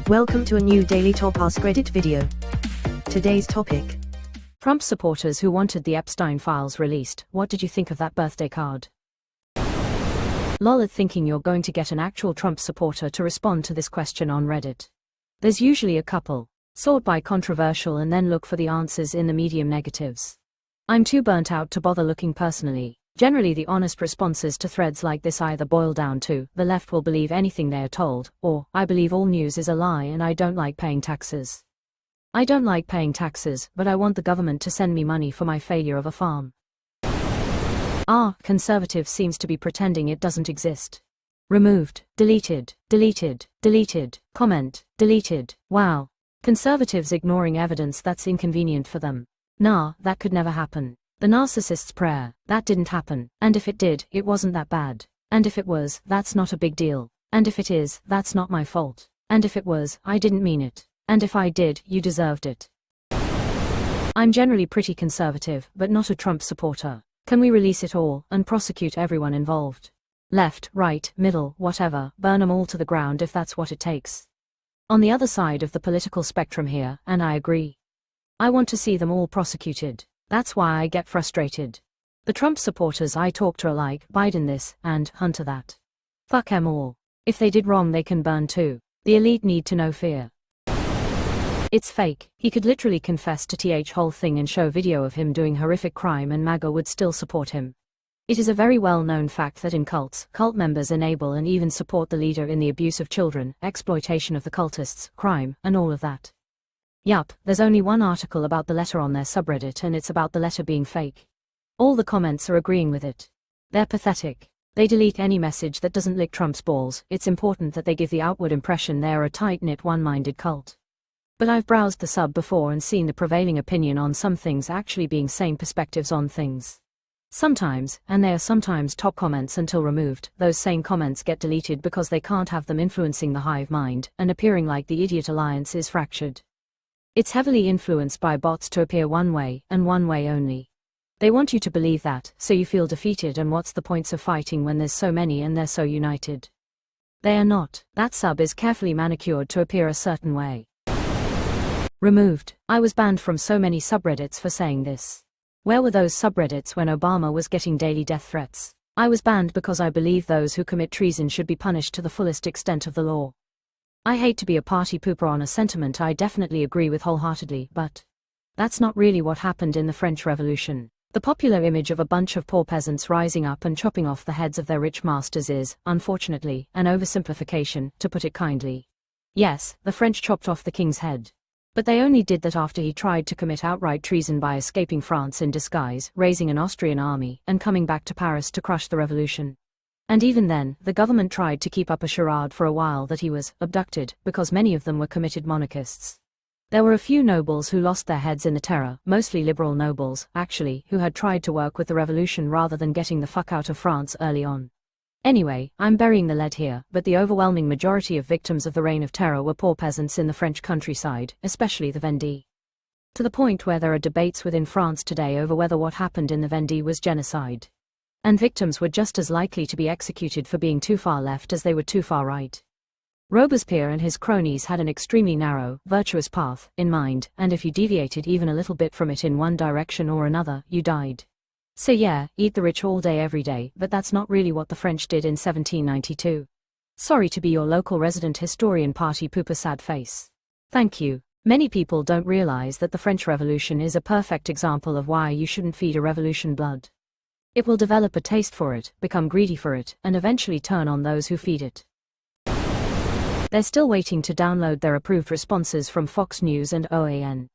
Welcome to a new Daily Top Askreddit video. Today's topic: Trump supporters who wanted the Epstein files released. What did you think of that birthday card? Lol at thinking you're going to get an actual Trump supporter to respond to this question on Reddit. There's usually a couple. Sort by controversial and then look for the answers in the medium negatives. I'm too burnt out to bother looking personally. Generally the honest responses to threads like this either boil down to, the left will believe anything they are told, or, I believe all news is a lie and I don't like paying taxes. I don't like paying taxes, but I want the government to send me money for my failure of a farm. Conservative seems to be pretending it doesn't exist. Removed, deleted, comment, deleted, wow. Conservatives ignoring evidence that's inconvenient for them. Nah, that could never happen. The narcissist's prayer, that didn't happen, and if it did, it wasn't that bad. And if it was, that's not a big deal. And if it is, that's not my fault. And if it was, I didn't mean it. And if I did, you deserved it. I'm generally pretty conservative, but not a Trump supporter. Can we release it all, and prosecute everyone involved? Left, right, middle, whatever, burn them all to the ground if that's what it takes. On the other side of the political spectrum here, and I agree. I want to see them all prosecuted. That's why I get frustrated. The Trump supporters I talk to are like, Biden this, and Hunter that. Fuck them all. If they did wrong they can burn too. The elite need to know fear. It's fake. He could literally confess to the whole thing and show video of him doing horrific crime and MAGA would still support him. It is a very well-known fact that in cults, cult members enable and even support the leader in the abuse of children, exploitation of the cultists, crime, and all of that. Yup, there's only one article about the letter on their subreddit and it's about the letter being fake. All the comments are agreeing with it. They're pathetic. They delete any message that doesn't lick Trump's balls. It's important that they give the outward impression they're a tight-knit one-minded cult. But I've browsed the sub before and seen the prevailing opinion on some things actually being same perspectives on things. Sometimes, and they are sometimes top comments until removed, those same comments get deleted because they can't have them influencing the hive mind and appearing like the idiot alliance is fractured. It's heavily influenced by bots to appear one way, and one way only. They want you to believe that, so you feel defeated and what's the points of fighting when there's so many and they're so united? They are not. That sub is carefully manicured to appear a certain way. Removed. I was banned from so many subreddits for saying this. Where were those subreddits when Obama was getting daily death threats? I was banned because I believe those who commit treason should be punished to the fullest extent of the law. I hate to be a party pooper on a sentiment I definitely agree with wholeheartedly, but that's not really what happened in the French Revolution. The popular image of a bunch of poor peasants rising up and chopping off the heads of their rich masters is, unfortunately, an oversimplification, to put it kindly. Yes, the French chopped off the king's head. But they only did that after he tried to commit outright treason by escaping France in disguise, raising an Austrian army, and coming back to Paris to crush the revolution. And even then, the government tried to keep up a charade for a while that he was abducted, because many of them were committed monarchists. There were a few nobles who lost their heads in the terror, mostly liberal nobles, actually, who had tried to work with the revolution rather than getting the fuck out of France early on. Anyway, I'm burying the lead here, but the overwhelming majority of victims of the Reign of Terror were poor peasants in the French countryside, especially the Vendée. To the point where there are debates within France today over whether what happened in the Vendée was genocide. And victims were just as likely to be executed for being too far left as they were too far right. Robespierre and his cronies had an extremely narrow, virtuous path in mind, and if you deviated even a little bit from it in one direction or another, you died. So yeah, eat the rich all day every day, but that's not really what the French did in 1792. Sorry to be your local resident historian party pooper sad face. Thank you. Many people don't realize that the French Revolution is a perfect example of why you shouldn't feed a revolution blood. It will develop a taste for it, become greedy for it, and eventually turn on those who feed it. They're still waiting to download their approved responses from Fox News and OAN.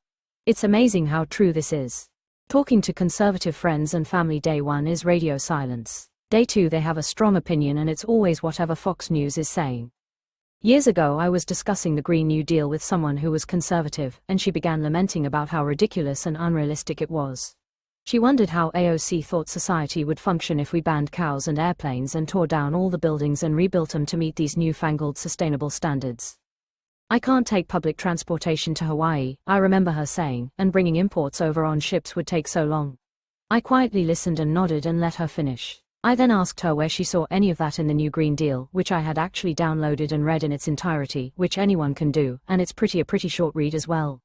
It's amazing how true this is. Talking to conservative friends and family, day one is radio silence. Day two they have a strong opinion and it's always whatever Fox News is saying. Years ago I was discussing the Green New Deal with someone who was conservative, and she began lamenting about how ridiculous and unrealistic it was. She wondered how AOC thought society would function if we banned cows and airplanes and tore down all the buildings and rebuilt them to meet these newfangled sustainable standards. I can't take public transportation to Hawaii, I remember her saying, and bringing imports over on ships would take so long. I quietly listened and nodded and let her finish. I then asked her where she saw any of that in the new Green Deal, which I had actually downloaded and read in its entirety, which anyone can do, and it's a pretty short read as well.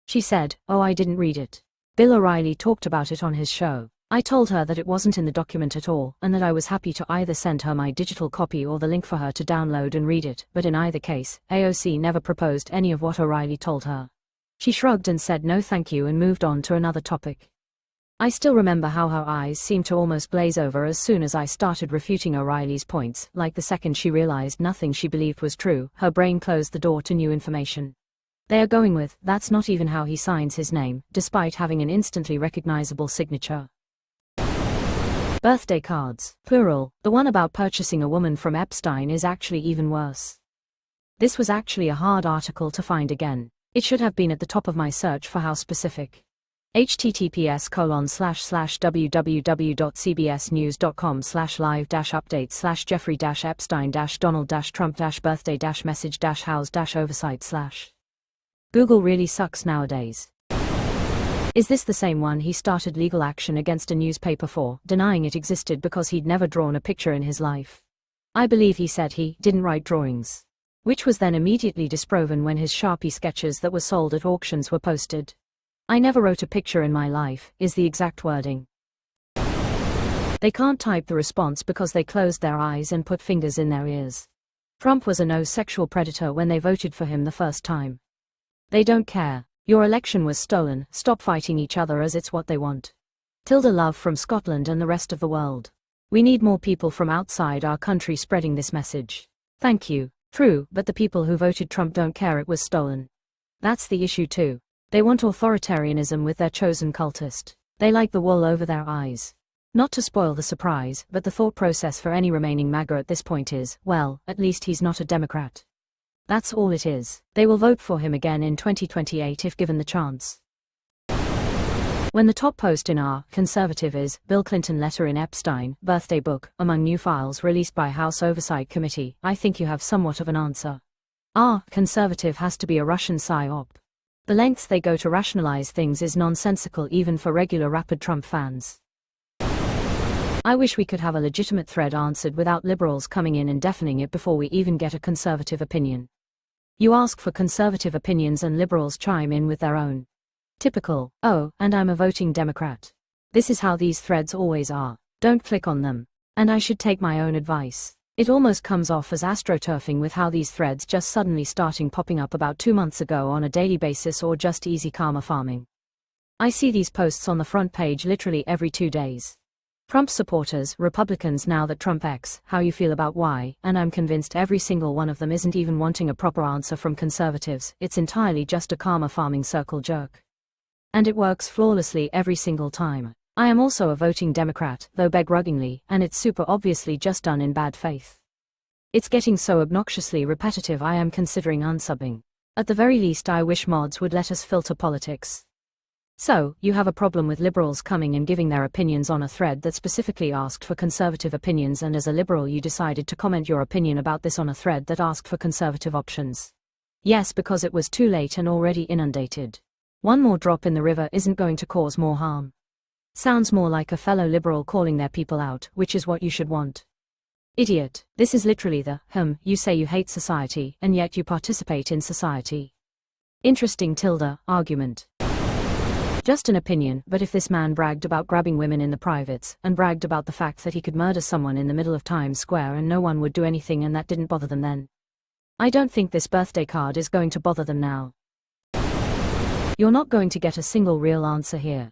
She said, "Oh, I didn't read it. Bill O'Reilly talked about it on his show." I told her that it wasn't in the document at all, and that I was happy to either send her my digital copy or the link for her to download and read it, but in either case, AOC never proposed any of what O'Reilly told her. She shrugged and said no thank you and moved on to another topic. I still remember how her eyes seemed to almost glaze over as soon as I started refuting O'Reilly's points, like the second she realized nothing she believed was true, her brain closed the door to new information. They are going with, "That's not even how he signs his name," despite having an instantly recognizable signature. Birthday cards, plural. The one about purchasing a woman from Epstein is actually even worse. This was actually a hard article to find again. It should have been at the top of my search for how specific. https://www.cbsnews.com/live-update/jeffrey-epstein-donald-trump-message-house-oversight/. Google really sucks nowadays. Is this the same one he started legal action against a newspaper for, denying it existed because he'd never drawn a picture in his life? I believe he said he didn't write drawings. Which was then immediately disproven when his Sharpie sketches that were sold at auctions were posted. "I never wrote a picture in my life," is the exact wording. They can't type the response because they closed their eyes and put fingers in their ears. Trump was a no sexual predator when they voted for him the first time. They don't care. Your election was stolen, stop fighting each other as it's what they want. Tilda Love from Scotland and the rest of the world. We need more people from outside our country spreading this message. Thank you. True, but the people who voted Trump don't care it was stolen. That's the issue too. They want authoritarianism with their chosen cultist. They like the wool over their eyes. Not to spoil the surprise, but the thought process for any remaining MAGA at this point is, well, at least he's not a Democrat. That's all it is. They will vote for him again in 2028 if given the chance. When the top post in our conservative is Bill Clinton letter in Epstein birthday book among new files released by House Oversight Committee, I think you have somewhat of an answer. Our conservative has to be a Russian psyop. The lengths they go to rationalize things is nonsensical even for regular rapid Trump fans. I wish we could have a legitimate thread answered without liberals coming in and deafening it before we even get a conservative opinion. You ask for conservative opinions and liberals chime in with their own. Typical, "Oh, and I'm a voting Democrat." This is how these threads always are. Don't click on them. And I should take my own advice. It almost comes off as astroturfing with how these threads just suddenly starting popping up about 2 months ago on a daily basis or just easy karma farming. I see these posts on the front page literally every 2 days. Trump supporters, Republicans now that Trump X, how you feel about why, and I'm convinced every single one of them isn't even wanting a proper answer from conservatives, it's entirely just a karma farming circle jerk. And it works flawlessly every single time. I am also a voting Democrat, though begrudgingly, and it's super obviously just done in bad faith. It's getting so obnoxiously repetitive I am considering unsubbing. At the very least I wish mods would let us filter politics. So, you have a problem with liberals coming and giving their opinions on a thread that specifically asked for conservative opinions, and as a liberal you decided to comment your opinion about this on a thread that asked for conservative options. Yes, because it was too late and already inundated. One more drop in the river isn't going to cause more harm. Sounds more like a fellow liberal calling their people out, which is what you should want. Idiot. This is literally the, you say you hate society, and yet you participate in society. Interesting argument. Just an opinion, but if this man bragged about grabbing women in the privates, and bragged about the fact that he could murder someone in the middle of Times Square and no one would do anything and that didn't bother them then, I don't think this birthday card is going to bother them now. You're not going to get a single real answer here.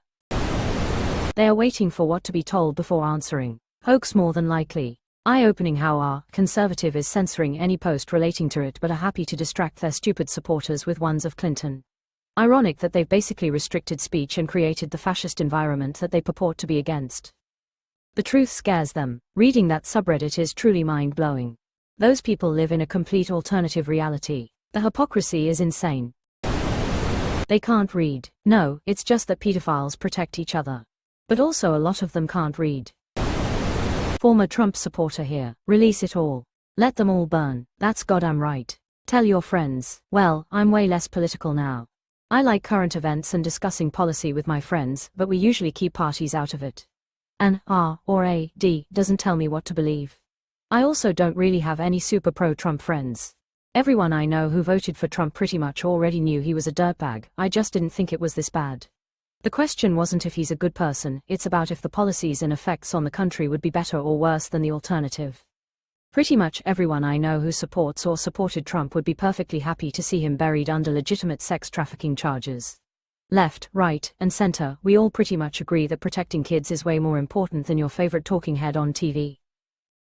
They are waiting for what to be told before answering. Hoax more than likely. Eye-opening how our conservative is censoring any post relating to it but are happy to distract their stupid supporters with ones of Clinton. Ironic that they've basically restricted speech and created the fascist environment that they purport to be against. The truth scares them. Reading that subreddit is truly mind-blowing. Those people live in a complete alternative reality. The hypocrisy is insane. They can't read. No, it's just that pedophiles protect each other. But also a lot of them can't read. Former Trump supporter here. Release it all. Let them all burn. That's goddamn right. Tell your friends. Well, I'm way less political now. I like current events and discussing policy with my friends, but we usually keep parties out of it. An R or a D doesn't tell me what to believe. I also don't really have any super pro-Trump friends. Everyone I know who voted for Trump pretty much already knew he was a dirtbag. I just didn't think it was this bad. The question wasn't if he's a good person, it's about if the policies and effects on the country would be better or worse than the alternative. Pretty much everyone I know who supports or supported Trump would be perfectly happy to see him buried under legitimate sex trafficking charges. Left, right, and center, we all pretty much agree that protecting kids is way more important than your favorite talking head on TV.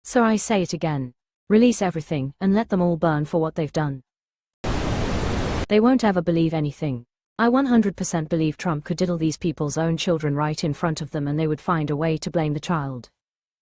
So I say it again. Release everything, and let them all burn for what they've done. They won't ever believe anything. I 100% believe Trump could diddle these people's own children right in front of them and they would find a way to blame the child.